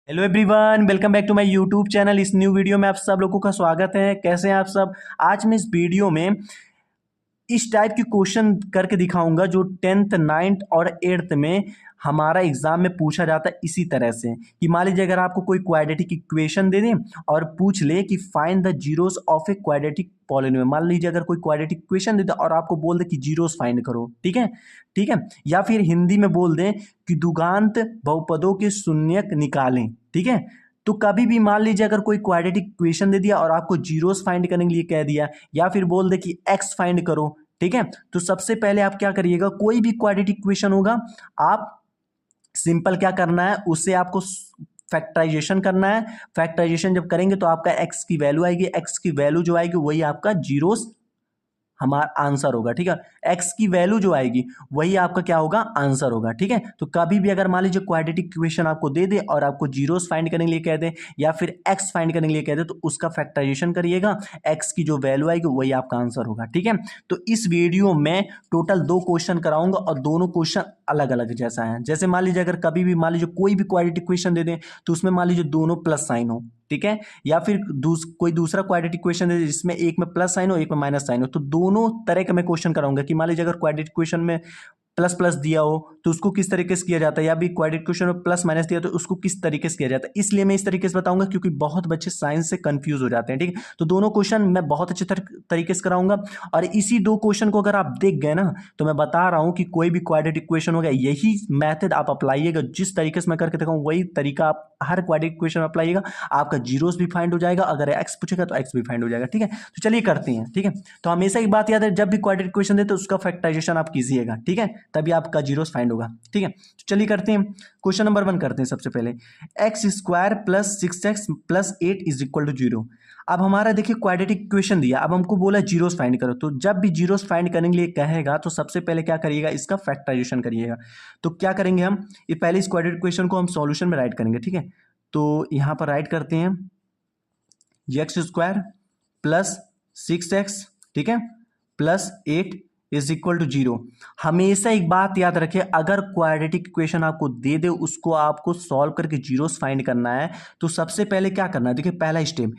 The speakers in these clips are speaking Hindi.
Hello everyone, welcome back to my YouTube channel. इस न्यू वीडियो में आप सब लोगों का स्वागत है। कैसे हैं आप सब। आज मैं इस वीडियो में इस टाइप की क्वेश्चन करके दिखाऊंगा जो 10th 9th और 8th में हमारा एग्जाम में पूछा जाता है। इसी तरह से कि मान लीजिए अगर आपको कोई क्वाड्रेटिक इक्वेशन दे दें और पूछ ले कि find the zeros of a quadratic polynomial. मान लीजिए अगर कोई क्वाड्रेटिक इक्वेशन दे दे और आपको बोल दे कि जीरोस फाइंड करो, ठीक है। ठीक है, या फिर हिंदी में बोल दें कि दुगांत बहुपदों के शून्यक निकालें, ठीक है। तो कभी भी मान लीजिए अगर कोई क्वाड्रेटिक इक्वेशन दे दिया और आपको जीरोस फाइंड करने के लिए कह दिया, या फिर बोल दे कि एक्स फाइंड करो, ठीक है। तो सबसे पहले आप क्या करिएगा, कोई भी क्वाड्रेटिक इक्वेशन होगा, आप सिंपल क्या करना है, उससे आपको फैक्टराइजेशन करना है। फैक्टराइजेशन जब करेंगे तो आपका एक्स की वैल्यू आएगी, एक्स की वैल्यू जो आएगी वही आपका जीरोस हमारा आंसर होगा, ठीक है। एक्स की वैल्यू जो आएगी वही आपका क्या होगा, आंसर होगा, ठीक है। तो कभी भी अगर मान लीजिए क्वाड्रेटिक इक्वेशन आपको दे दे और आपको जीरोस फाइंड करने के लिए कह दे या फिर एक्स फाइंड करने के लिए कह दे, तो उसका फैक्टराइजेशन करिएगा, एक्स की जो वैल्यू आएगी वही आपका आंसर होगा, ठीक है। तो इस वीडियो में टोटल 2 क्वेश्चन कराऊंगा और दोनों क्वेश्चन अलग अलग जैसा है। जैसे मान लीजिए अगर कभी भी मान लीजिए कोई भी क्वाड्रेटिक इक्वेशन दे दें तो उसमें मान लीजिए दोनों प्लस साइन हो, ठीक है। या फिर कोई दूसरा क्वाड्रेटिक इक्वेशन है जिसमें एक में प्लस साइन हो एक में माइनस साइन हो, तो दोनों तरह का मैं क्वेश्चन कराऊंगा कि मान लीजिए अगर क्वाड्रेटिक इक्वेशन में प्लस प्लस दिया हो तो उसको किस तरीके से किया जाता है, या भी क्वाड्रेटिक इक्वेशन में प्लस माइनस दिया तो उसको किस तरीके से किया जाता है। इसलिए मैं इस तरीके से बताऊंगा क्योंकि बहुत बच्चे साइंस से कंफ्यूज हो जाते हैं, ठीक है। तो दोनों क्वेश्चन मैं बहुत अच्छे तरीके से कराऊंगा। और इसी 2 क्वेश्चन को अगर आप देख गए ना, तो मैं बता रहा हूं कि कोई भी क्वाड्रेटिक इक्वेशन हो गया, यही मेथड आप अप्लाइएगा, जिस तरीके से मैं करके दिखाऊं वही तरीका आप हर क्वाड्रेटिक इक्वेशन में अप्लाइएगा, आपका जीरोस भी फाइंड हो जाएगा। अगर एक्स पूछेगा तो एक्स भी फाइंड हो जाएगा, ठीक है। तो चलिए करते हैं, ठीक है। तो हमेशा एक बात याद है, जब भी क्वाड्रेटिक इक्वेशन दे तो उसका फैक्टराइजेशन आप कीजिएगा, ठीक है, तभी आपका जीरोस फाइंड होगा, ठीक है। तो चलिए करते हैं, क्वेश्चन नंबर 1 करते हैं। सबसे पहले x square plus 6x plus 8 is equal to 0। अब हमारा देखिए क्वाड्रेटिक इक्वेशन दिया, अब हमको बोला जीरोस फाइंड करो। तो जब भी जीरोस फाइंड करने के लिए कहेगा तो सबसे पहले क्या करिएगा, इसका फैक्टराइजेशन करिएगा। तो क्या करेंगे हम, ये पहले इस क्वाड्रेटिक इक्वेशन को हम सॉल्यूशन में राइट करेंगे, ठीक है। तो यहां पर राइट करते हैं एक्स स्क्वायर प्लस 6x, ठीक है, प्लस 8 इज इक्वल टू 0। हमेशा एक बात याद रखें, अगर क्वाड्रेटिक इक्वेशन आपको दे दे उसको आपको सॉल्व करके जीरोस फाइंड करना है, तो सबसे पहले क्या करना है, देखिए पहला स्टेप,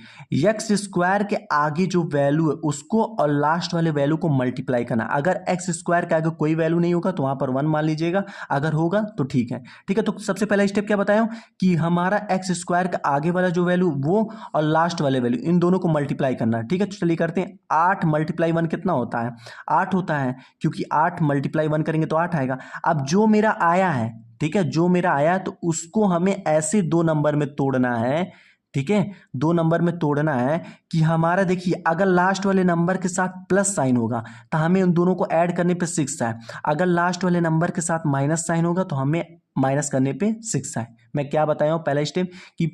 एक्स स्क्वायर के आगे जो वैल्यू है उसको और लास्ट वाले वैल्यू को मल्टीप्लाई करना। अगर एक्स स्क्वायर के आगे कोई वैल्यू नहीं होगा तो वहां पर 1 मान लीजिएगा, अगर होगा तो ठीक है, ठीक है। तो सबसे पहला स्टेप क्या बताया हूं कि हमारा एक्स स्क्वायर के आगे वाला जो वैल्यू वो और लास्ट वाले वैल्यू इन दोनों को मल्टीप्लाई करना है, ठीक है। तो चलिए करते हैं, 8 मल्टीप्लाई 1 कितना होता है, 8 होता है, क्योंकि 8 मल्टीप्लाई 1 करेंगे तो 8 आएगा। अब जो मेरा आया है, ठीक है, जो मेरा आया तो उसको हमें ऐसे 2 नंबर में तोड़ना है, ठीक है। 2 नंबर में तोड़ना है कि हमारा देखिए अगर लास्ट वाले नंबर के साथ प्लस साइन होगा तो हमें उन दोनों को ऐड करने पे 6 आए, अगर लास्ट वाले नंबर के साथ माइनस साइन होगा तो हमें माइनस करने पे 6 आए। मैं क्या बताया हूं, पहला स्टेप कि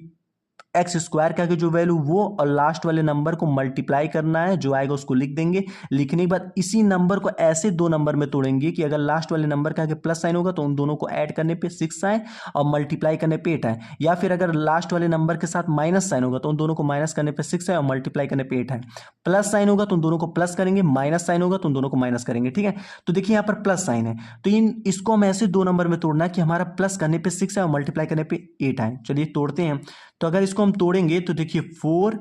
एक्स स्क्वायर का जो वैल्यू वो और लास्ट वाले नंबर को मल्टीप्लाई करना है, जो आएगा उसको लिख देंगे। लिखने के बाद इसी नंबर को ऐसे 2 नंबर में तोड़ेंगे कि अगर लास्ट वाले नंबर का आगे प्लस साइन होगा तो उन दोनों को ऐड करने पे 6 आए और मल्टीप्लाई करने पे 8 आए, या फिर अगर लास्ट वाले नंबर के साथ माइनस साइन होगा तो उन दोनों को माइनस करने पे 6 आए और मल्टीप्लाई करने पे 8 आए। प्लस साइन होगा तो उन दोनों को प्लस करेंगे, माइनस साइन होगा तो उन दोनों को माइनस करेंगे, ठीक है। तो देखिए यहाँ पर प्लस साइन है तो इसको हम ऐसे 2 नंबर में तोड़ना है कि हमारा प्लस करने पे 6 आए और मल्टीप्लाई करने पे 8 आए। चलिए तोड़ते हैं। तो अगर इसको हम तोड़ेंगे तो देखिए 4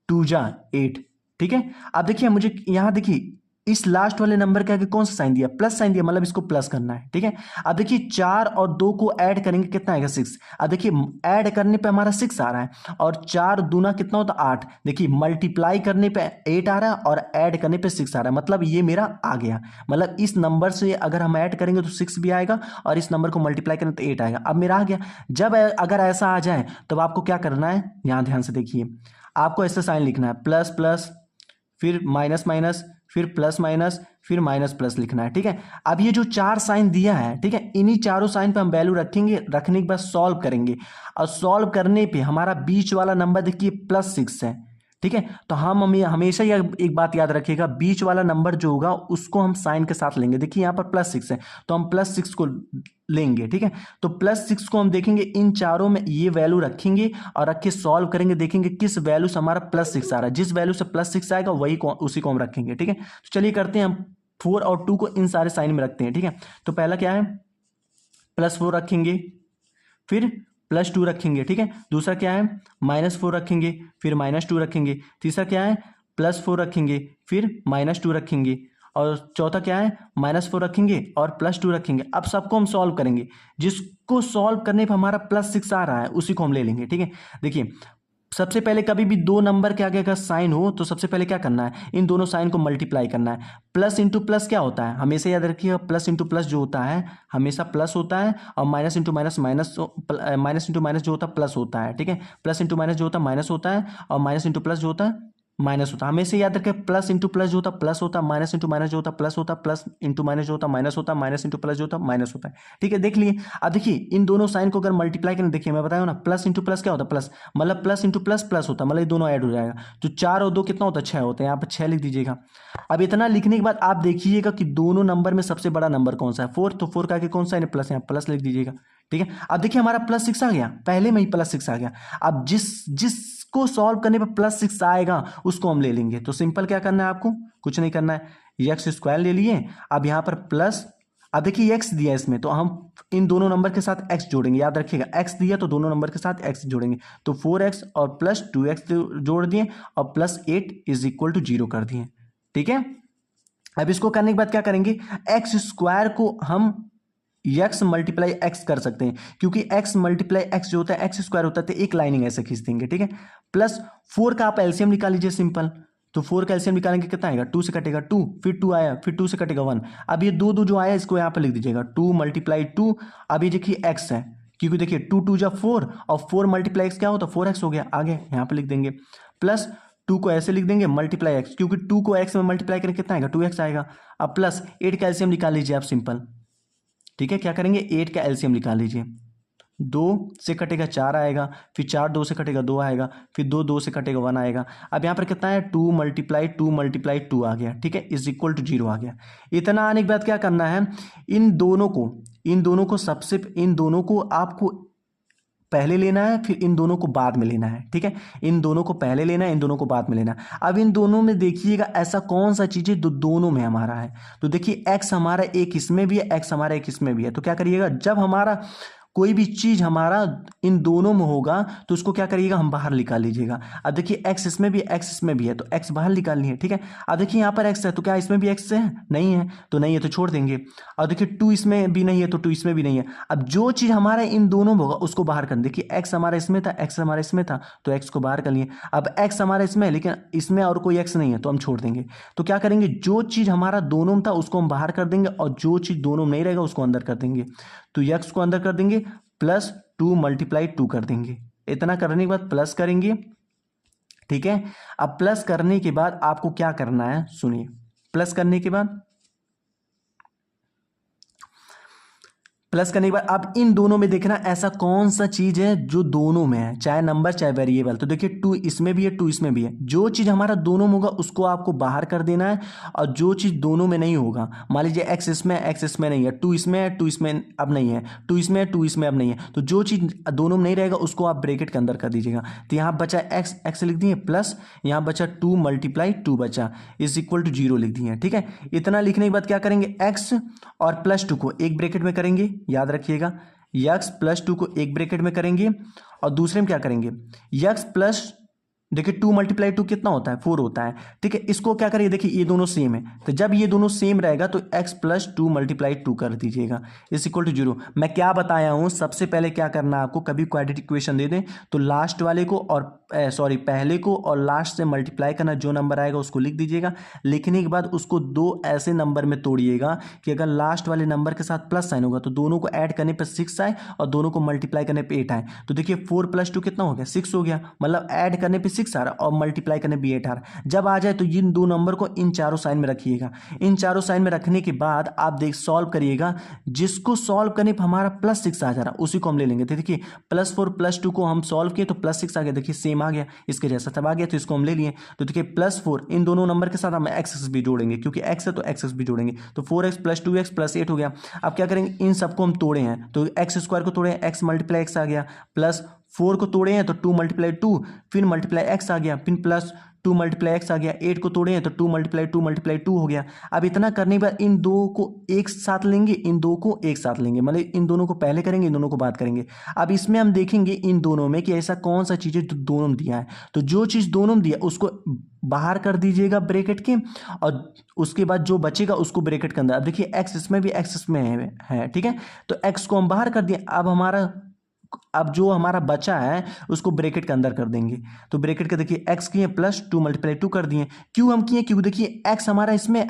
2 जा 8, ठीक है। अब देखिए मुझे यहां देखिए इस लास्ट वाले नंबर के आगे कौन सा साइन दिया, प्लस साइन दिया, मतलब इसको प्लस करना है, ठीक है। अब देखिए 4 और 2 को ऐड करेंगे कितना आएगा, 6। अब देखिए ऐड करने पे हमारा 6 आ रहा है और 4 दूना कितना होता है 8। देखिए मल्टीप्लाई करने पे 8 आ रहा है और ऐड करने पे 6 आ रहा है, मतलब ये मेरा आ गया। मतलब इस नंबर से अगर हम ऐड करेंगे तो 6 भी आएगा और इस नंबर को मल्टीप्लाई करेंगे तो 8 आएगा। अब मेरा आ गया। जब अगर ऐसा आ जाए तब आपको क्या करना है, यहां ध्यान से देखिए, आपको ऐसा साइन लिखना है, प्लस प्लस फिर माइनस माइनस फिर प्लस माइनस फिर माइनस प्लस लिखना है, ठीक है। अब ये जो 4 साइन दिया है, ठीक है, इन्हीं चारों साइन पे हम वैल्यू रखेंगे, रखने के बाद सॉल्व करेंगे और सॉल्व करने पे हमारा बीच वाला नंबर देखिए +6 है, ठीक है। तो हम हमेशा यह एक बात याद रखिएगा, बीच वाला नंबर जो होगा उसको हम साइन के साथ लेंगे। देखिए यहाँ पर +6 है तो हम +6 को लेंगे, ठीक है। तो +6 को हम देखेंगे इन चारों में ये वैल्यू रखेंगे और रख के सॉल्व करेंगे, देखेंगे किस वैल्यू से हमारा +6 आ रहा है, जिस वैल्यू से +6 आएगा वही उसी को हम रखेंगे, ठीक है। तो चलिए करते हैं, हम 4 और 2 को इन सारे साइन में रखते हैं, ठीक है। तो पहला क्या है, +4 रखेंगे, फिर +2 रखेंगे, ठीक है। दूसरा क्या है, -4 रखेंगे, फिर -2 रखेंगे। तीसरा क्या है, +4 रखेंगे, फिर -2 रखेंगे। और चौथा क्या है, -4 रखेंगे और +2 रखेंगे। अब सबको हम सॉल्व करेंगे, जिसको सॉल्व करने पर हमारा +6 आ रहा है उसी को हम ले लेंगे, ठीक है। देखिए, सबसे पहले कभी भी दो नंबर के आगे का साइन हो तो सबसे पहले क्या करना है, इन दोनों साइन को मल्टीप्लाई करना है। प्लस इंटू प्लस क्या होता है, हमेशा याद रखिएगा, प्लस इंटू प्लस जो होता है हमेशा प्लस होता है, और minus into minus minus into minus जो होता है प्लस होता है, ठीक है। प्लस इंटू माइनस जो होता है माइनस होता है, और माइनस इंटू प्लस जो होता है माइनस होता है। हमेशा याद रखें, प्लस इंटू प्लस जो होता है प्लस होता है, माइनस इंटू माइनस जो होता है प्लस होता है, प्लस इंटू माइनस जो होता है माइनस होता है, माइनस इंटू प्लस जो होता है माइनस होता है, ठीक है। देख लिए। अब देखिए, इन दोनों साइन को अगर मल्टीप्लाई करें, देखिए मैं बताया ना, प्लस इंटू प्लस क्या होता है, प्लस, मतलब प्लस इंटू प्लस प्लस होता है, मतलब ये दोनों ऐड हो जाएगा। तो 4 और 2 कितना होता है, 6 होता है। यहाँ पर 6 लिख दीजिएगा। अब इतना लिखने के बाद आप देखिएगा कि दोनों नंबर में सबसे बड़ा नंबर कौन सा है, 4। तो 4 का आगे कौन सा है, प्लस, यहाँ प्लस लिख दीजिएगा, ठीक है। अब देखिए हमारा +6 आ गया, पहले में ही +6 आ गया। अब जिसको सॉल्व करने पर +6 आएगा उसको हम ले लेंगे। तो सिंपल क्या करना है आपको, कुछ नहीं करना है, x² ले लिए। अब यहाँ पर प्लस, अब देखिए x दिया इसमें, तो हम इन दोनों नंबर के साथ x जोड़ेंगे। याद रखिएगा, x दिया तो दोनों नंबर के साथ x जोड़ेंगे। तो 4x और +2x जोड़ दिए, और +8 = 0 कर दिए, ठीक है। अब इसको करने के बाद क्या करेंगे, x² को हम x मल्टीप्लाई x कर सकते हैं, क्योंकि x मल्टीप्लाई x जो होता है x² होता है, तो एक लाइनिंग ऐसे खींच देंगे, ठीक है। +4 का आप एलसीएम निकाल लीजिए, सिंपल। तो 4 का एलसीएम निकालेंगे, कितना आएगा, 2 से कटेगा 2, फिर 2 आया, फिर 2 से कटेगा 1। अब ये 2 जो आया इसको यहाँ पर लिख दीजिएगा, 2 × 2। अब ये देखिए x है, क्योंकि देखिए 2 2 जा 4, और 4 × x क्या होता है, 4x हो गया। आगे यहाँ पर लिख देंगे, +2 को ऐसे लिख देंगे मल्टीप्लाई x, क्योंकि 2 को x में मल्टीप्लाई करें कितना आएगा, 2x आएगा। अब +8 का एलसीएम निकाल लीजिए आप, सिंपल, ठीक है। क्या करेंगे, 8 का एलसीएम निकाल लीजिए। 2 से कटेगा 4 आएगा, फिर 4 2 से कटेगा 2 आएगा, फिर 2 2 से कटेगा 1 आएगा। अब यहाँ पर कितना है, 2 × 2 आ गया, ठीक है, = 0 आ गया। इतना आने के बाद क्या करना है, इन दोनों को आपको पहले लेना है, फिर इन दोनों को बाद में लेना है, ठीक है। इन दोनों को पहले लेना है, इन दोनों को बाद में लेना है। अब इन दोनों में देखिएगा ऐसा कौन सा चीज है जो दोनों में हमारा है। तो देखिए x हमारा एक इसमें भी है, x हमारा एक इसमें भी है। तो क्या करिएगा, जब हमारा कोई भी चीज हमारा इन दोनों में होगा तो उसको क्या करिएगा, हम बाहर निकाल लीजिएगा। अब देखिए x इसमें भी, x इसमें भी है, तो x बाहर निकालनी है, ठीक है। अब देखिए यहाँ पर x है, तो क्या इसमें भी x है, नहीं है, तो नहीं है तो छोड़ देंगे। और देखिए 2 इसमें भी नहीं है, तो 2 इसमें भी नहीं है। अब जो चीज हमारा इन दोनों में होगा उसको बाहर कर, देखिए x हमारा इसमें था, x हमारा इसमें था, तो x को बाहर कर लिए। अब x हमारा इसमें है, लेकिन इसमें और कोई x नहीं है, तो हम छोड़ देंगे। तो क्या करेंगे, जो चीज हमारा दोनों में था उसको हम बाहर कर देंगे, और जो चीज दोनों में नहीं रहेगा उसको अंदर कर देंगे। तो x को अंदर कर देंगे, +2 × 2 कर देंगे। इतना करने के बाद प्लस करेंगे, ठीक है। अब प्लस करने के बाद आपको क्या करना है, सुनिए। प्लस करने के बाद आप इन दोनों में देखना ऐसा कौन सा चीज है जो दोनों में है, चाहे नंबर चाहे वेरिएबल। तो देखिए 2 इसमें भी है, 2 इसमें भी है। जो चीज हमारा दोनों में होगा उसको आपको बाहर कर देना है, और जो चीज दोनों में नहीं होगा, मान लीजिए x इसमें, x इसमें नहीं है, 2 इसमें है, 2 इसमें अब नहीं है, 2 इसमें है, 2 इसमें अब नहीं है, तो जो चीज दोनों में नहीं रहेगा उसको आप ब्रैकेट के अंदर कर दीजिएगा। तो यहाँ बचा x लिख दिए, प्लस यहाँ बचा 2 × 2 बचा, = 0 लिख दिए, ठीक है। इतना लिखने के बाद क्या करेंगे, x और +2 को एक ब्रैकेट में करेंगे, याद रखिएगा, x +2 को एक ब्रैकेट में करेंगे, और दूसरे में क्या करेंगे, x प्लस, देखिए 2 × 2 कितना होता है, 4 होता है, ठीक है। इसको क्या करिए, देखिए ये दोनों सेम है, तो जब ये दोनों सेम रहेगा तो x + 2 × 2 कर दीजिएगा, = 0। मैं क्या बताया हूं, सबसे पहले क्या करना है आपको, कभी क्वाड्रेटिक इक्वेशन दे दें तो लास्ट वाले को और पहले को और लास्ट से मल्टीप्लाई करना, जो नंबर आएगा उसको लिख दीजिएगा। लिखने के बाद उसको 2 ऐसे नंबर में तोड़िएगा कि अगर लास्ट वाले नंबर के साथ प्लस साइन होगा तो दोनों को ऐड करने पर 6 आए, और दोनों को मल्टीप्लाई करने पर 8 आए। तो देखिए 4 + 2 कितना हो गया, 6 हो गया, मतलब ऐड करने पर 6 आ रहा और मल्टीप्लाई करने भी 8 आ रहा। जब आ जाए तो इन दो नंबर को इन चारों साइन में रखिएगा। इन चारों साइन में रखने के बाद आप सॉल्व करिएगा, जिसको सॉल्व करने पर हमारा +6 आ जा रहा उसी को हम ले लेंगे। तो देखिए +4 + 2 को हम सॉल्व किए तो +6 आ गया, देखिए सेम आ गया, इसके जैसा तब आ गया, तो इसको हम ले लिए। तो देखिए +4 इन दोनों नंबर के साथ हम x भी जोड़ेंगे, क्योंकि x है तो x भी जोड़ेंगे, तो 4x + 2x + 8 हो गया। अब क्या करेंगे, इन सबको हम तोड़े हैं, तो x² को तोड़े, x × x आ गया, +4 को तोड़े हैं तो 2 × 2, फिर × x आ गया, फिर टू मल्टीप्लाई एक्स आ गया, 8 को तोड़े हैं तो 2 मल्टीप्लाई 2 हो गया। अब इतना करने के बाद इन दो को एक साथ लेंगे, इन दो को एक साथ लेंगे, मतलब इन दोनों को पहले करेंगे, इन दोनों को बाद करेंगे। अब इसमें हम देखेंगे इन दोनों में कि ऐसा कौन सा चीज़ है जो दोनों में दिया है, तो जो चीज़ दोनों में दिया उसको बाहर कर दीजिएगा ब्रैकेट के, और उसके बाद जो बचेगा उसको ब्रैकेट के अंदर। अब देखिए एक्स इसमें भी एक्स इसमें है, ठीक है, तो एक्स को हम बाहर कर दिए। अब जो हमारा बचा है उसको ब्रैकेट के अंदर कर देंगे, तो ब्रैकेट के देखिए एक्स किए प्लस 2 मल्टीप्लाई 2 कर दिए। क्यों हम किए, क्यों देखिए एक्स हमारा इसमें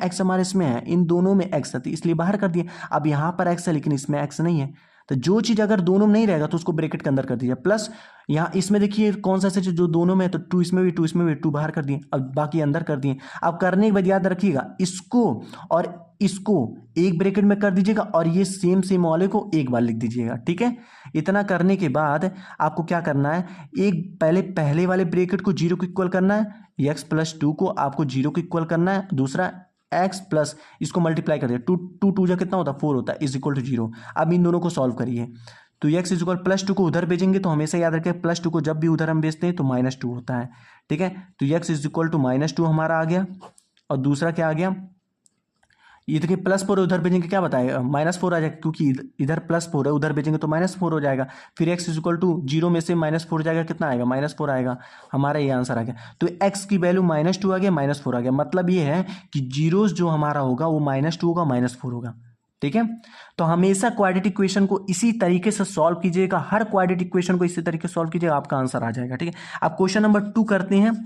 है, इन दोनों में एक्स है, तो इसलिए बाहर कर दिए। अब यहाँ पर एक्स है लेकिन इसमें एक्स नहीं है, तो जो चीज़ अगर दोनों में नहीं रहेगा तो उसको ब्रैकेट के अंदर कर दीजिए। प्लस यहाँ इसमें देखिए कौन सा चीज़ जो दोनों में है, तो 2 इसमें भी 2 इसमें भी 2 बाहर कर दिए, अब बाकी अंदर कर दिए। अब करने के बाद याद रखिएगा इसको और इसको एक ब्रैकेट में कर दीजिएगा और ये सेम वाले को एक बार लिख दीजिएगा, ठीक है। इतना करने के बाद आपको क्या करना है, एक पहले वाले ब्रैकेट को 0 को इक्वल करना है, एक्स प्लस 2 को आपको 0 को इक्वल करना है, दूसरा एक्स प्लस इसको मल्टीप्लाई कर दिया, 2 जा कितना होता है 4 होता है, इज इक्वल टू 0। अब इन दोनों को सॉल्व करिए, तो एक्स इज इक्वल प्लस 2 को उधर भेजेंगे तो हमेशा याद रखें प्लस 2 को जब भी उधर हम भेजते हैं तो -2 होता है, ठीक है। तो एक्स इज इक्वल टू -2 हमारा आ गया, और दूसरा क्या आ गया, ये देखिए +4 उधर भेजेंगे क्या बताएगा, -4 आ जाएगा, क्योंकि इधर +4 है, उधर भेजेंगे तो -4 हो जाएगा। फिर x इज इक्वल टू 0 में से -4 जाएगा, कितना आएगा -4 आएगा, हमारा ये आंसर आ गया। तो x की वैल्यू -2 आ गया, -4 आ गया, मतलब ये है कि जीरोस जो हमारा होगा वो -2 होगा, -4 होगा, ठीक है। तो हमेशा क्वाड्रेटिक इक्वेशन को इसी तरीके से सॉल्व कीजिएगा, हर क्वाड्रेटिक इक्वेशन को इसी तरीके से सॉल्व कीजिएगा, आपका आंसर आ जाएगा, ठीक है। अब क्वेश्चन नंबर 2 करते हैं,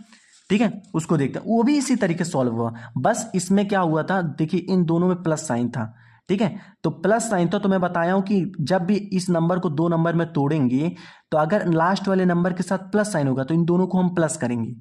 ठीक है, उसको देखते हैं, वो भी इसी तरीके से सॉल्व हुआ, बस इसमें क्या हुआ था, देखिए इन दोनों में प्लस साइन था, ठीक है। तो प्लस साइन था, तो मैं बताया हूं कि जब भी इस नंबर को 2 नंबर में तोड़ेंगे तो अगर लास्ट वाले नंबर के साथ प्लस साइन होगा तो इन दोनों को हम प्लस करेंगे,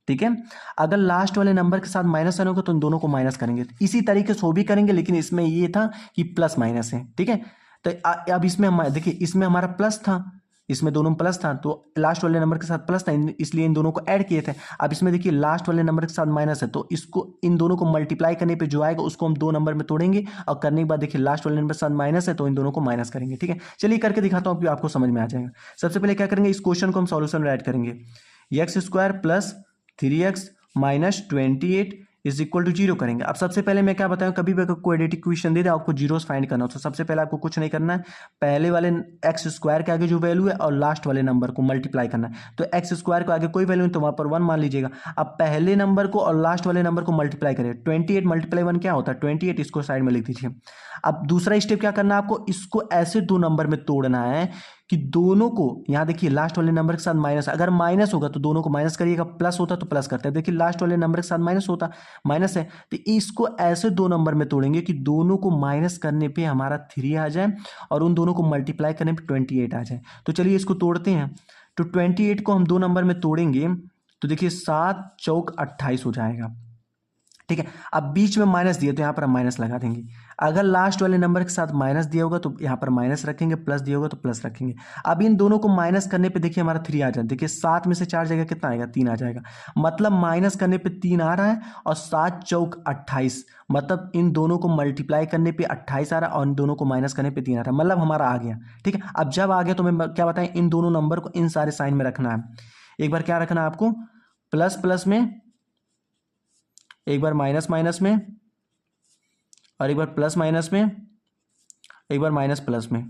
ठीक है। अगर लास्ट वाले नंबर के साथ माइनस साइन होगा तो इन दोनों को माइनस करेंगे, इसी तरीके से वो भी करेंगे, लेकिन इसमें ये था कि प्लस माइनस है, ठीक है। तो अब इसमें देखिए इसमें हमारा प्लस था, इसमें दोनों में प्लस था, तो लास्ट वाले नंबर के साथ प्लस था, इसलिए इन दोनों को ऐड किए थे। अब इसमें देखिए लास्ट वाले नंबर के साथ माइनस है, तो इसको इन दोनों को मल्टीप्लाई करने पे जो आएगा उसको हम 2 नंबर में तोड़ेंगे, और करने के बाद देखिए लास्ट वाले नंबर के साथ माइनस है तो इन दोनों को माइनस करेंगे, ठीक है। चलिए करके दिखाता हूँ, आपको समझ में आ जाएगा। सबसे पहले क्या करेंगे, इस क्वेश्चन को हम सॉल्यूशन में ऐड करेंगे, x² plus 3x minus 28 is equal to 0 करेंगे। अब सबसे पहले मैं क्या बताऊं, कभी भी क्वाड्रेटिक इक्वेशन दे दे आपको जीरोस फाइंड करना हो, तो सबसे पहले आपको कुछ नहीं करना है, पहले वाले x² के आगे जो वैल्यू है और लास्ट वाले नंबर को मल्टीप्लाई करना है। तो x² को आगे कोई वैल्यू नहीं तो वहां पर 1 मान लीजिएगा। अब पहले नंबर को और लास्ट वाले नंबर को मल्टीप्लाई करें, 28 मल्टीप्लाई 1 क्या होता है 28, इसको साइड में लिख दीजिए। अब दूसरा स्टेप क्या करना है आपको, इसको ऐसे 2 नंबर में तोड़ना है कि दोनों को, यहां देखिए लास्ट वाले नंबर के साथ माइनस, अगर माइनस होगा तो दोनों को माइनस करिएगा, प्लस होता तो प्लस करते हैं, देखिए लास्ट वाले नंबर के साथ माइनस होता, माइनस है, तो इसको ऐसे 2 नंबर में तोड़ेंगे कि दोनों को माइनस करने पे हमारा 3 आ जाए और उन दोनों को मल्टीप्लाई करने पे 28 आ जाए। तो चलिए इसको तोड़ते हैं, तो 28 को हम 2 नंबर में तोड़ेंगे तो देखिए 7 चौक 28 हो जाएगा, ठीक है। अब बीच में माइनस दिया तो यहाँ पर हम माइनस लगा देंगे, अगर लास्ट वाले नंबर के साथ माइनस दिया होगा तो यहाँ पर माइनस रखेंगे, प्लस दिया होगा तो प्लस रखेंगे। अब इन दोनों को माइनस करने पे देखिए हमारा 3 आ जाए, देखिए 7 में से 4 जाएगा कितना आएगा 3 आ जाएगा, मतलब माइनस करने पे 3 आ रहा है, और 7 चौक 28, मतलब इन दोनों को मल्टीप्लाई करने पे 28 आ रहा है और इन दोनों को माइनस करने पे 3 आ रहा है, मतलब हमारा आ गया, ठीक है। अब जब आ गया तो मैं क्या बताएं, इन दोनों नंबर को इन सारे साइन में रखना है, एक बार क्या रखना है आपको, प्लस प्लस में, एक बार माइनस माइनस में, और एक बार प्लस माइनस में, एक बार माइनस प्लस में,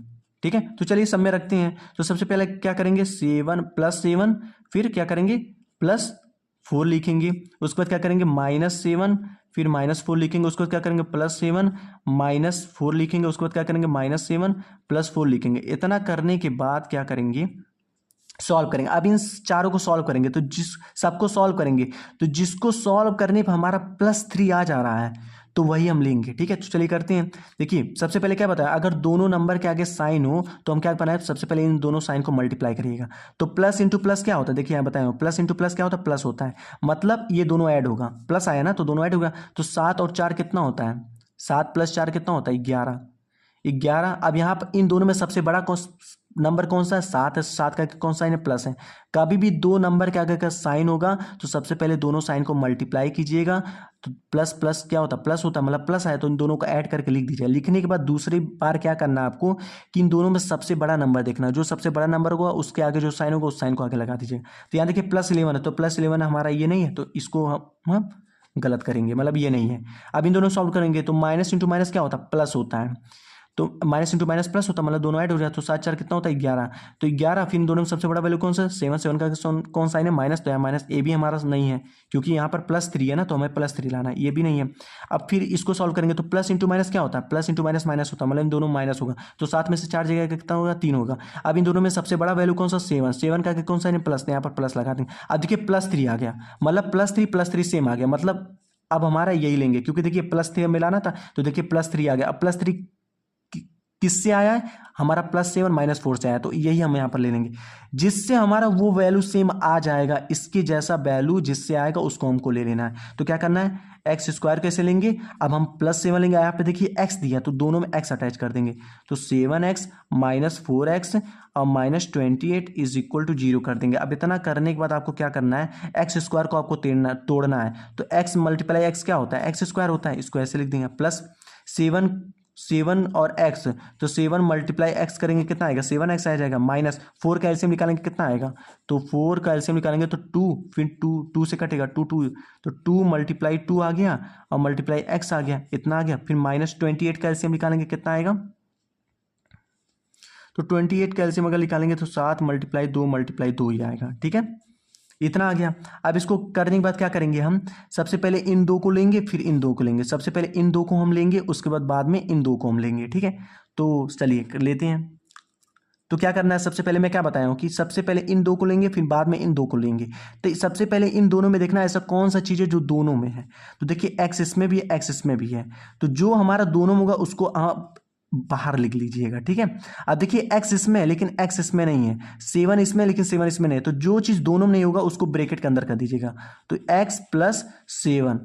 ठीक है। तो चलिए सब में रखते हैं, तो सबसे पहले क्या करेंगे 7 + 7, फिर क्या करेंगे +4 लिखेंगे, उसके बाद क्या करेंगे -7, फिर -4 लिखेंगे, उसके बाद क्या करेंगे +7 -4 लिखेंगे, उसके बाद क्या करेंगे -7 +4 लिखेंगे। इतना करने के बाद क्या करेंगे, सॉल्व करेंगे। अब इन चारों को सॉल्व करेंगे, तो सबको सॉल्व करेंगे, तो जिसको सॉल्व करने पर हमारा +3 आ जा रहा है तो वही हम लेंगे, ठीक है। तो चलिए करते हैं, देखिए सबसे पहले क्या बताया, अगर दोनों नंबर के आगे साइन हो तो हम क्या बनाए, सबसे पहले इन दोनों साइन को मल्टीप्लाई करिएगा, तो प्लस इंटू प्लस क्या होता है, देखिए यहाँ बताया प्लस इंटू प्लस क्या होता है, प्लस होता है, मतलब ये दोनों ऐड होगा, प्लस आया ना तो दोनों ऐड होगा, तो 7 और 4 कितना होता है, 7 + 4 कितना होता है 11। अब यहाँ पर इन दोनों में सबसे बड़ा नंबर कौन सा है, 7 है, 7 का कौन सा साइन है, प्लस है। कभी भी दो नंबर के आगे का साइन होगा तो सबसे पहले दोनों साइन को मल्टीप्लाई कीजिएगा, तो प्लस प्लस क्या होता है, प्लस होता है, मतलब प्लस आया तो इन दोनों को ऐड करके लिख दीजिए। लिखने के बाद दूसरी बार क्या करना है आपको कि इन दोनों में सबसे बड़ा नंबर देखना है, जो सबसे बड़ा नंबर होगा उसके आगे जो साइन होगा उस साइन को आगे लगा दीजिए। तो यहाँ देखिए +11 है, तो +11 हमारा ये नहीं है, तो इसको हम गलत करेंगे, मतलब ये नहीं है। अब इन दोनों सॉल्व करेंगे तो माइनस इंटू माइनस क्या होता है, प्लस होता है, तो माइनस इंटू माइनस प्लस होता है, मतलब दोनों ऐड हो जाए, तो 7 4 कितना होता है, 11। तो 11, फिर इन दोनों में सबसे बड़ा वैल्यू कौन सा, 7 7 का कौन साइन है, माइनस, तो यहाँ माइनस ए भी हमारा नहीं है क्योंकि यहाँ पर +3 है ना, तो हमें +3 लाना है, ये भी नहीं है। अब फिर इसको सॉल्व करेंगे तो प्लस इंटू माइनस क्या होता है, प्लस इंटू माइनस माइनस होता है, मतलब इन दोनों माइनस होगा, तो 7 में से 4 जगह कितना होगा, 3 होगा। अब इन दोनों में सबसे बड़ा वैल्यू कौन सा, 7 7 का कौन सा है, प्लस, यहाँ पर प्लस लगा देंगे। अब देखिए +3 आ गया, मतलब +3 सेम आ गया, मतलब अब हमारा यही लेंगे क्योंकि देखिए +3 मिलाना था, तो देखिए +3 आ गया। अब +3 किससे आया है, हमारा +7 -4 से आया, तो यही हम यहाँ पर ले लेंगे, जिससे हमारा वो वैल्यू सेम आ जाएगा, इसके जैसा वैल्यू जिससे आएगा उसको हमको ले लेना है। तो क्या करना है, x² कैसे लेंगे, अब हम +7 लेंगे, यहाँ पे देखिए x दिया तो दोनों में x अटैच कर देंगे, तो 7x -4x और -28 इज इक्वल टू 0 कर देंगे। अब इतना करने के बाद आपको क्या करना है, x² को आपको तोड़ना है, तो x × x क्या होता है, x² होता है, इसको ऐसे लिख देंगे, प्लस 7 और x, तो 7 × x करेंगे कितना आएगा, 7x आ जाएगा, माइनस 4 का एलसीएम निकालेंगे कितना आएगा, तो 4 का एलसीएम निकालेंगे तो 2, फिर 2 से कटेगा 2 2, तो 2 × 2 आ गया और मल्टीप्लाई x आ गया, इतना आ गया। फिर -28 का एलसीएम निकालेंगे कितना आएगा, तो 28 का एलसीएम अगर निकालेंगे तो 7 × 2 × 2 ही आएगा, ठीक है, इतना आ गया। अब इसको करने के बाद क्या करेंगे, हम सबसे पहले इन दो को लेंगे, फिर इन दो को लेंगे, सबसे पहले इन दो को हम लेंगे, उसके बाद में इन दो को हम लेंगे, ठीक है। तो चलिए कर लेते हैं। तो क्या करना है, सबसे पहले मैं क्या बताया हूँ कि सबसे पहले इन दो को लेंगे, फिर बाद में इन दो को लेंगे। तो सबसे पहले इन दोनों में देखना ऐसा कौन सा चीज़ है जो दोनों में है, तो देखिए x इसमें भी है, x इसमें भी है, तो जो हमारा दोनों में होगा उसको आप बाहर लिख लीजिएगा, ठीक है। अब देखिए x इसमें है लेकिन x इसमें नहीं है, 7 इसमें लेकिन 7 इसमें नहीं है, तो जो चीज़ दोनों में नहीं होगा उसको ब्रैकेट के अंदर कर दीजिएगा, तो x + 7,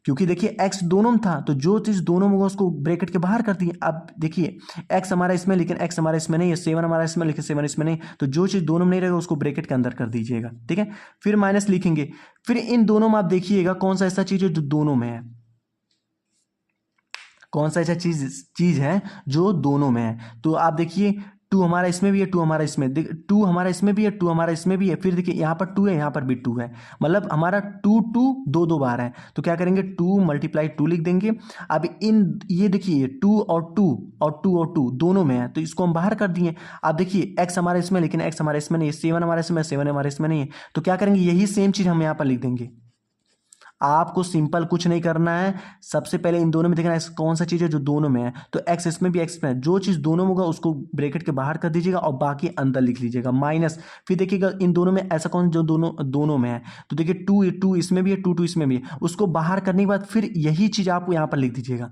क्योंकि देखिए x दोनों में था तो जो चीज़ दोनों में होगा उसको ब्रैकेट के बाहर कर दिए। अब देखिए x हमारा इसमें लेकिन x हमारा इसमें नहीं है, 7 हमारा इसमें लेकिन 7 इसमें नहीं, तो जो चीज़ दोनों में नहीं रहेगा उसको ब्रैकेट के अंदर कर दीजिएगा, ठीक है। फिर माइनस लिखेंगे, फिर इन दोनों में आप देखिएगा कौन सा ऐसा चीज़ है जो दोनों में है, कौन सा ऐसा चीज है जो दोनों में है। तो आप देखिए 2 हमारा इसमें भी है, 2 हमारा इसमें, 2 हमारा इसमें भी है, 2 हमारा इसमें भी है, फिर देखिए यहाँ पर 2 है, यहाँ पर भी 2 है, मतलब हमारा 2 2 2 2 बार है, तो क्या करेंगे 2 × 2 लिख देंगे। अब इन ये देखिए 2 और 2 और 2 और 2 दोनों में है, तो इसको हम बाहर कर दिए। अब देखिए x हमारा इसमें लेकिन x हमारा इसमें नहीं है, 7 हमारा इसमें, 7 हमारे इसमें नहीं है, तो क्या करेंगे यही सेम चीज़ हम यहाँ पर लिख देंगे। आपको सिंपल कुछ नहीं करना है, सबसे पहले इन दोनों में देखना है कौन सा चीज़ है जो दोनों में है, तो x इसमें भी x में है, जो चीज़ दोनों में होगा उसको ब्रैकेट के बाहर कर दीजिएगा और बाकी अंदर लिख लीजिएगा, माइनस, फिर देखिएगा इन दोनों में ऐसा कौन जो दोनों में है, तो देखिए 2 इसमें भी है, 2 इसमें भी है, उसको बाहर करने के बाद फिर यही चीज़ आप यहाँ पर लिख दीजिएगा,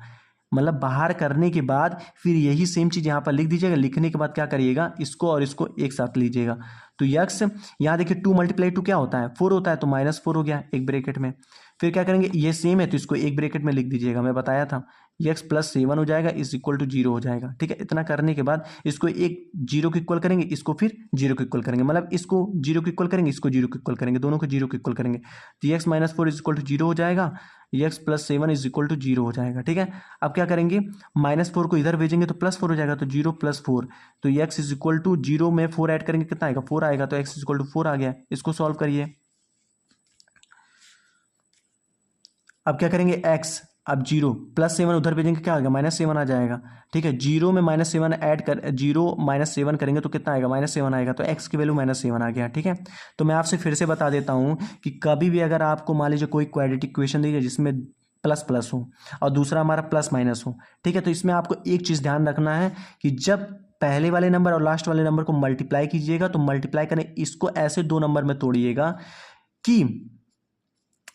मतलब बाहर करने के बाद फिर यही सेम चीज़ यहाँ पर लिख दीजिएगा। लिखने के बाद क्या करिएगा, इसको और इसको एक साथ लीजिएगा, तो यक्स यहाँ देखिए 2 × 2 क्या होता है, 4 होता है, तो -4 हो गया एक ब्रैकेट में। फिर क्या करेंगे, ये सेम है तो इसको एक ब्रैकेट में लिख दीजिएगा, मैं बताया था, x + 7 हो जाएगा इज इक्वल टू 0 हो जाएगा, ठीक है। इतना करने के बाद इसको एक 0 के इक्वल करेंगे, इसको फिर 0 के इक्वल करेंगे, मतलब इसको 0 के इक्वल करेंगे, इसको 0 के इक्वल करेंगे, दोनों को 0 के इक्वल करेंगे, तो x - 4 इज इक्वल टू 0 हो जाएगा, x + 7 इज इक्वल टू 0 हो जाएगा, ठीक है। अब क्या करेंगे, -4 को इधर भेजेंगे तो +4 हो जाएगा, तो 0 + 4, तो x इज इक्वल टू 0 में 4 ऐड करेंगे कितना आएगा, 4 आएगा, तो x इज इक्वल टू 4 आ गया। इसको सॉल्व करिए। अब क्या करेंगे x, अब 0 + 7 उधर भेजेंगे क्या आएगा, -7 आ जाएगा, ठीक है। 0 में -7 ऐड कर 0 -7 करेंगे तो कितना आएगा, -7 आएगा, तो x की वैल्यू -7 आ गया, ठीक है। तो मैं आपसे फिर से बता देता हूँ कि कभी भी अगर आपको मान लीजिए कोई क्वाड्रेटिक इक्वेशन दी जाए जिसमें ++ हो और दूसरा हमारा +- हो, ठीक है, तो इसमें आपको एक चीज़ ध्यान रखना है कि जब पहले वाले नंबर और लास्ट वाले नंबर को मल्टीप्लाई कीजिएगा तो मल्टीप्लाई करें इसको ऐसे 2 नंबर में तोड़िएगा कि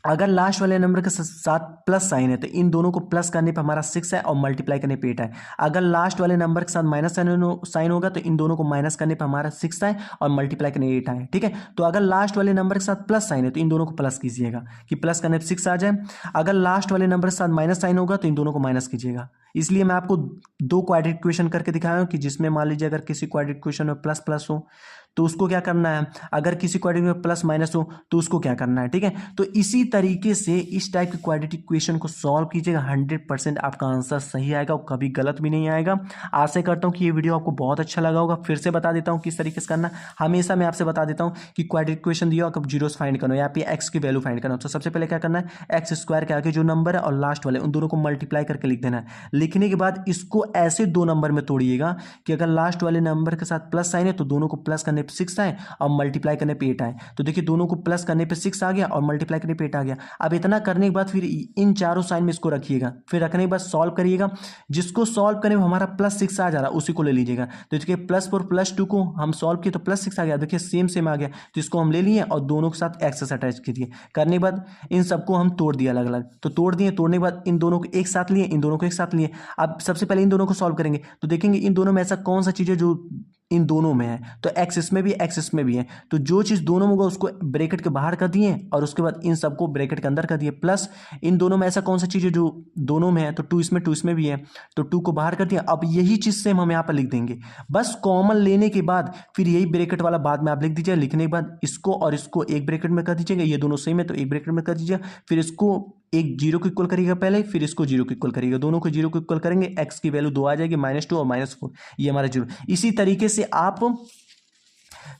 अगर लास्ट वाले नंबर के साथ प्लस साइन है तो इन दोनों को प्लस करने पर हमारा 6 है और मल्टीप्लाई करने पे 8 है। अगर लास्ट वाले नंबर के साथ माइनस साइन होगा तो इन दोनों को माइनस करने पर हमारा 6 है और मल्टीप्लाई करने 8 है। ठीक है, तो अगर लास्ट वाले नंबर के साथ प्लस साइन है तो इन दोनों को प्लस कीजिएगा कि प्लस करने पर 6 आ जाए। अगर लास्ट वाले नंबर के साथ माइनस साइन होगा तो इन दोनों को माइनस कीजिएगा। इसलिए मैं आपको दो क्वाड्रेटिक इक्वेशन करके दिखाया हूं कि जिसमें मान लीजिए अगर किसी क्वाड्रेटिक इक्वेशन में प्लस प्लस हो तो उसको क्या करना है, अगर किसी क्वाड्रेटिक में प्लस माइनस हो तो उसको क्या करना है। ठीक है, तो इसी तरीके से इस टाइप की क्वाड्रेटिक इक्वेशन को सॉल्व कीजिएगा, 100% आपका आंसर सही आएगा और कभी गलत भी नहीं आएगा। आशा करता हूँ कि ये वीडियो आपको बहुत अच्छा लगा होगा। फिर से बता देता हूँ किस तरीके से करना। हमेशा मैं आपसे बता देता हूँ कि क्वाड्रेटिक इक्वेशन दिया कब जीरोस फाइंड करना या फिर एक्स की वैल्यू फाइंड करना, तो सबसे पहले क्या करना है, एक्स स्क्वायर के आगे जो नंबर है और लास्ट वाले उन दोनों को मल्टीप्लाई करके लिख देना है। लिखने के बाद इसको ऐसे दो नंबर में तोड़िएगा कि अगर लास्ट वाले नंबर के साथ प्लस साइन है तो दोनों को प्लस करने पर 6 आए और मल्टीप्लाई करने पे 8 आए। तो देखिए दोनों को प्लस करने पे 6 आ गया और मल्टीप्लाई करने पे 8 आ गया। अब इतना करने के बाद फिर इन चारों साइन में इसको रखिएगा, फिर रखने के बाद सॉल्व करिएगा। जिसको सॉल्व करने में हमारा प्लस 6 आ जा रहा है उसी को ले लीजिएगा। तो देखिए प्लस 4 प्लस 2 को हम सॉल्व किए तो प्लस 6 आ गया, देखिए सेम आ गया, तो इसको हम ले लिए और दोनों के साथ एक्स से अटैच कीजिए। करने के बाद इन सबको हम तोड़ दिया अलग अलग, तो तोड़ दिए, तोड़ने के बाद इन दोनों को एक साथ लिए, इन दोनों को एक साथ लिए। अब सबसे पहले इन दोनों को सॉल्व करेंगे तो देखेंगे इन दोनों में ऐसा कौन सा चीज़ है जो इन दोनों में है, तो एक्स इसमें भी एक्स इसमें भी है, तो जो चीज़ दोनों में होगा उसको ब्रैकेट के बाहर कर दिए और उसके बाद इन सबको ब्रैकेट के अंदर कर दिए। प्लस इन दोनों में ऐसा कौन सा चीज़ है जो दोनों में है, तो टू इसमें भी है, तो टू को बाहर कर दिया। अब यही चीज़ सेम हम यहाँ पर लिख देंगे, बस कॉमन लेने के बाद फिर यही ब्रैकेट वाला बाद में आप लिख दीजिए। लिखने के बाद इसको और इसको एक ब्रैकेट में कर दीजिएगा, ये दोनों सेम है तो एक ब्रैकेट में कर दीजिए। फिर इसको एक जीरो को इक्वल करिएगा पहले, फिर इसको जीरो को इक्वल करिएगा, दोनों को जीरो को इक्वल करेंगे, एक्स की वैल्यू 2 आ जाएगी, -2 और -4, ये हमारा जीरो। इसी तरीके से आप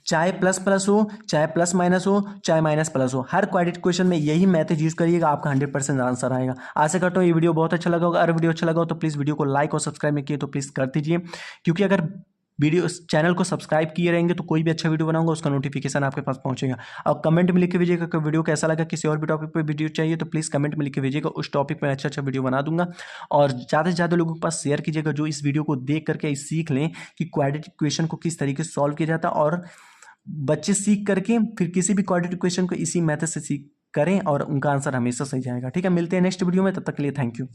चाहे प्लस प्लस हो, चाहे प्लस माइनस हो, चाहे माइनस प्लस हो, हर क्वाड्रेटिक क्वेश्चन में यही मैथड यूज करिएगा, आपका 100% आंसर आएगा। आशा करता हूँ ये वीडियो बहुत अच्छा लगा होगा। अगर वीडियो अच्छा लगा हो तो प्लीज़ वीडियो को लाइक और सब्सक्राइब नहीं किए तो प्लीज़ कर दीजिए, क्योंकि अगर वीडियो चैनल को सब्सक्राइब किए रहेंगे तो कोई भी अच्छा वीडियो बनाऊंगा उसका नोटिफिकेशन आपके पास पहुंचेगा। और कमेंट में लिख के भेजिएगा कि वीडियो कैसा लगा, किसी और भी टॉपिक पे वीडियो चाहिए तो प्लीज़ कमेंट में लिख के भेजिएगा, उस टॉपिक पर अच्छा वीडियो बना दूंगा। और ज़्यादा से ज़्यादा लोगों के पास शेयर कीजिएगा जो इस वीडियो को देख करके सीख लें कि क्वाड्रेटिक इक्वेशन को किस तरीके से सॉल्व किया जाता है, और बच्चे सीख करके फिर किसी भी क्वाड्रेटिक इक्वेशन को इसी मेथड से सीख करें और उनका आंसर हमेशा सही जाएगा। ठीक है, मिलते हैं नेक्स्ट वीडियो में, तब तक के लिए थैंक यू।